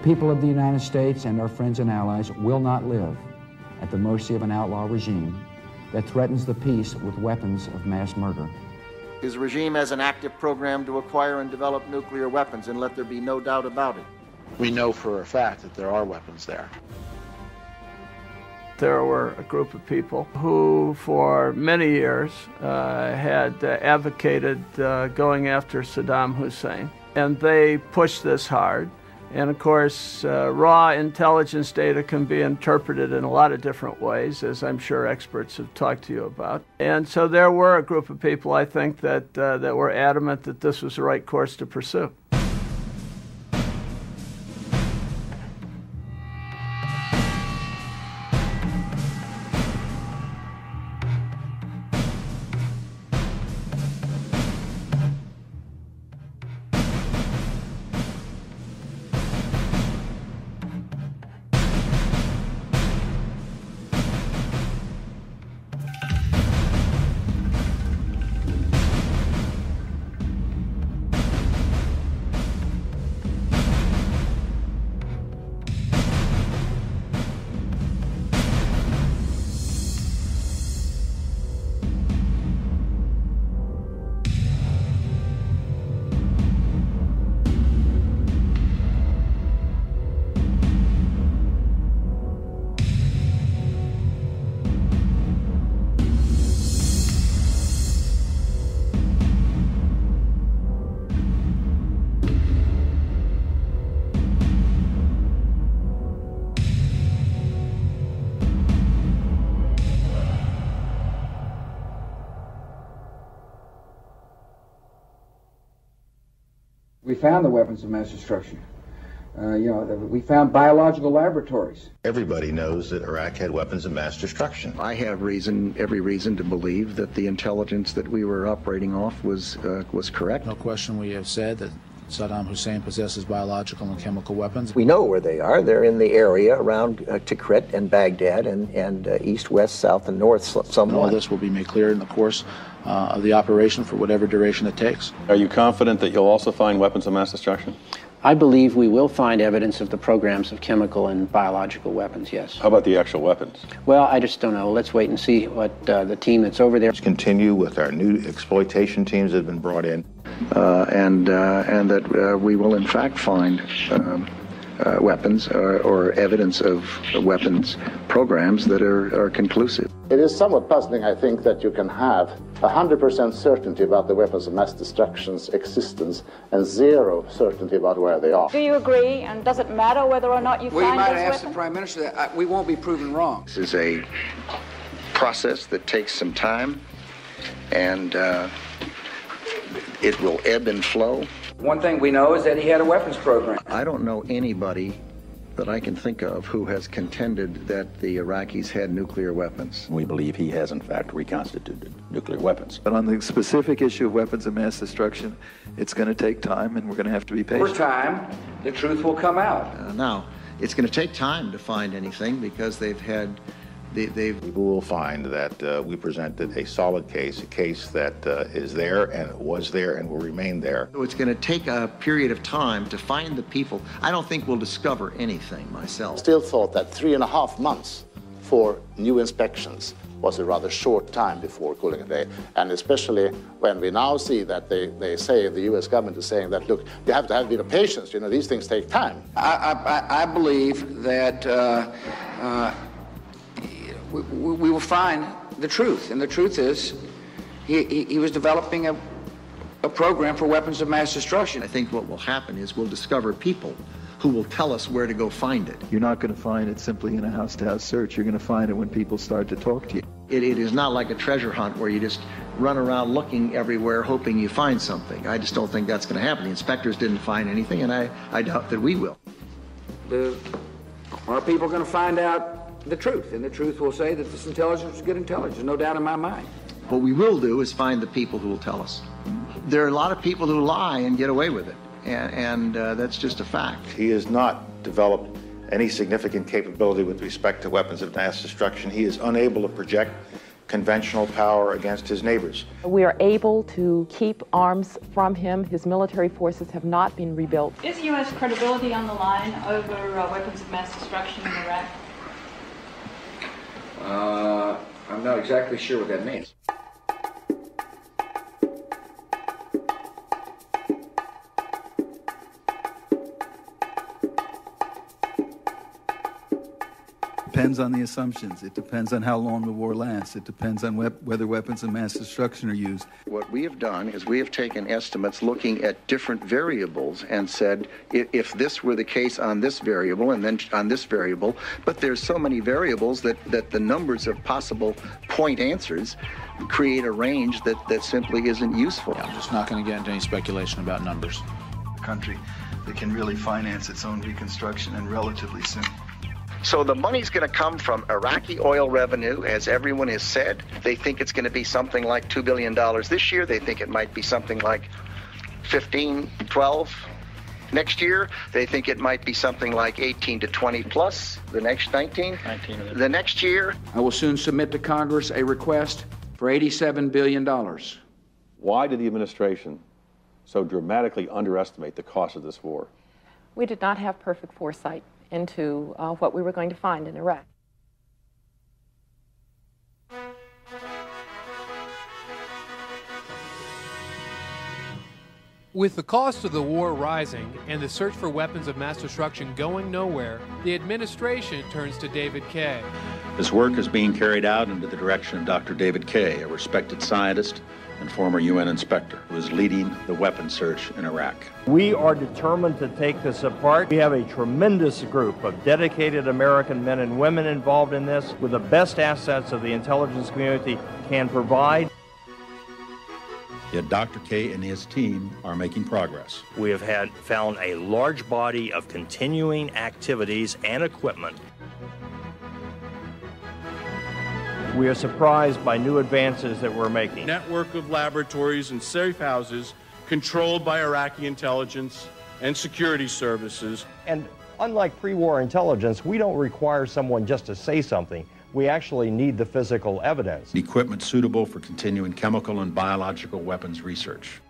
people of the United States and our friends and allies will not live at the mercy of an outlaw regime that threatens the peace with weapons of mass murder. His regime has an active program to acquire and develop nuclear weapons, and let there be no doubt about it. We know for a fact that there are weapons there. There were a group of people who, for many years, had advocated going after Saddam Hussein, and they pushed this hard. And of course, raw intelligence data can be interpreted in a lot of different ways, as I'm sure experts have talked to you about. And so there were a group of people, I think, that were adamant that this was the right course to pursue. We found the weapons of mass destruction. We found biological laboratories. Everybody knows that Iraq had weapons of mass destruction. I have every reason to believe that the intelligence that we were operating off was correct. No question we have said that Saddam Hussein possesses biological and chemical weapons. We know where they are. They're in the area around Tikrit and Baghdad and east, west, south, and north somewhat. All this will be made clear in the course of the operation for whatever duration it takes. Are you confident that you'll also find weapons of mass destruction? I believe we will find evidence of the programs of chemical and biological weapons, yes. How about the actual weapons? Well, I just don't know. Let's wait and see what the team that's over there. Let's continue with our new exploitation teams that have been brought in. And that we will in fact find weapons or evidence of weapons programs that are conclusive. It is somewhat puzzling, I think, that you can have 100% certainty about the weapons of mass destruction's existence and zero certainty about where they are. Do you agree? And does it matter whether or not you find this weapon? We might ask the Prime Minister that. We won't be proven wrong. This is a process that takes some time, and it will ebb and flow. One thing we know is that he had a weapons program. I don't know anybody that I can think of who has contended that the Iraqis had nuclear weapons. We believe he has, in fact, reconstituted nuclear weapons. But on the specific issue of weapons of mass destruction, it's going to take time, and we're going to have to be patient. Over time, the truth will come out. Now, it's going to take time to find anything because they've had... We will find that we presented a solid case, a case that is there and was there and will remain there. So it's going to take a period of time to find the people. I don't think we'll discover anything myself. Still thought that 3.5 months for new inspections was a rather short time before calling a day, and especially when we now see that they say, the U.S. government is saying that, look, you have to have a bit of patience, these things take time. I believe that we will find the truth, and the truth is he was developing a program for weapons of mass destruction. I think what will happen is we'll discover people who will tell us where to go find it. You're not going to find it simply in a house-to-house search. You're going to find it when people start to talk to you. It is not like a treasure hunt where you just run around looking everywhere hoping you find something. I just don't think that's going to happen. The inspectors didn't find anything, and I doubt that we will. Are people going to find out the truth? And the truth will say that this intelligence is good intelligence, no doubt in my mind. What we will do is find the people who will tell us. There are a lot of people who lie and get away with it, and that's just a fact. He has not developed any significant capability with respect to weapons of mass destruction. He is unable to project conventional power against his neighbors. We are able to keep arms from him. His military forces have not been rebuilt. Is U.S. credibility on the line over weapons of mass destruction in Iraq? I'm not exactly sure what that means. It depends on the assumptions. It depends on how long the war lasts. It depends on whether weapons of mass destruction are used. What we have done is we have taken estimates looking at different variables and said, if this were the case on this variable and then on this variable, but there's so many variables that the numbers of possible point answers create a range that simply isn't useful. Yeah, I'm just not going to get into any speculation about numbers. A country that can really finance its own reconstruction and relatively soon. So the money's going to come from Iraqi oil revenue, as everyone has said. They think it's going to be something like $2 billion this year. They think it might be something like 15, 12 next year. They think it might be something like 18 to 20 plus the next 19 the next year. I will soon submit to Congress a request for $87 billion. Why did the administration so dramatically underestimate the cost of this war? We did not have perfect foresight into what we were going to find in Iraq. With the cost of the war rising and the search for weapons of mass destruction going nowhere, the administration turns to David Kay. This work is being carried out under the direction of Dr. David Kay, a respected scientist and former UN inspector who is leading the weapons search in Iraq. We are determined to take this apart. We have a tremendous group of dedicated American men and women involved in this with the best assets of the intelligence community can provide. Yet Dr. Kay and his team are making progress. We have found a large body of continuing activities and equipment. We are surprised by new advances that we're making. Network of laboratories and safe houses controlled by Iraqi intelligence and security services. And unlike pre-war intelligence, we don't require someone just to say something. We actually need the physical evidence. Equipment suitable for continuing chemical and biological weapons research.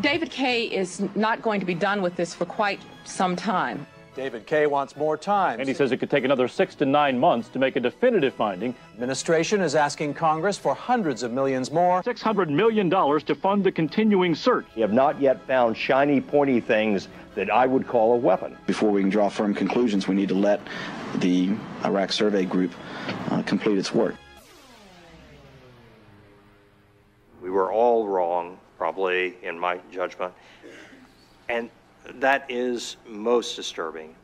David Kay is not going to be done with this for quite some time. David Kay wants more time. And he says it could take another 6 to 9 months to make a definitive finding. Administration is asking Congress for hundreds of millions more. $600 million to fund the continuing search. We have not yet found shiny, pointy things that I would call a weapon. Before we can draw firm conclusions, we need to let the Iraq Survey Group complete its work. We were all wrong, probably, in my judgment. And that is most disturbing.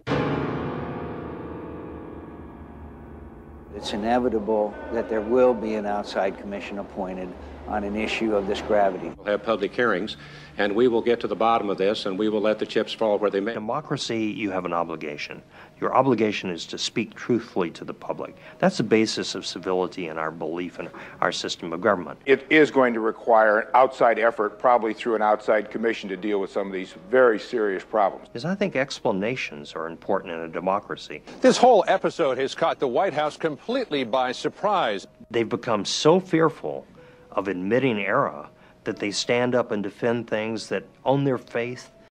It's inevitable that there will be an outside commission appointed on an issue of this gravity. We'll have public hearings, and we will get to the bottom of this, and we will let the chips fall where they may. Democracy, you have an obligation. Your obligation is to speak truthfully to the public. That's the basis of civility and our belief in our system of government. It is going to require an outside effort, probably through an outside commission, to deal with some of these very serious problems. Because I think explanations are important in a democracy. This whole episode has caught the White House completely by surprise. They've become so fearful of admitting error that they stand up and defend things that, on their faith,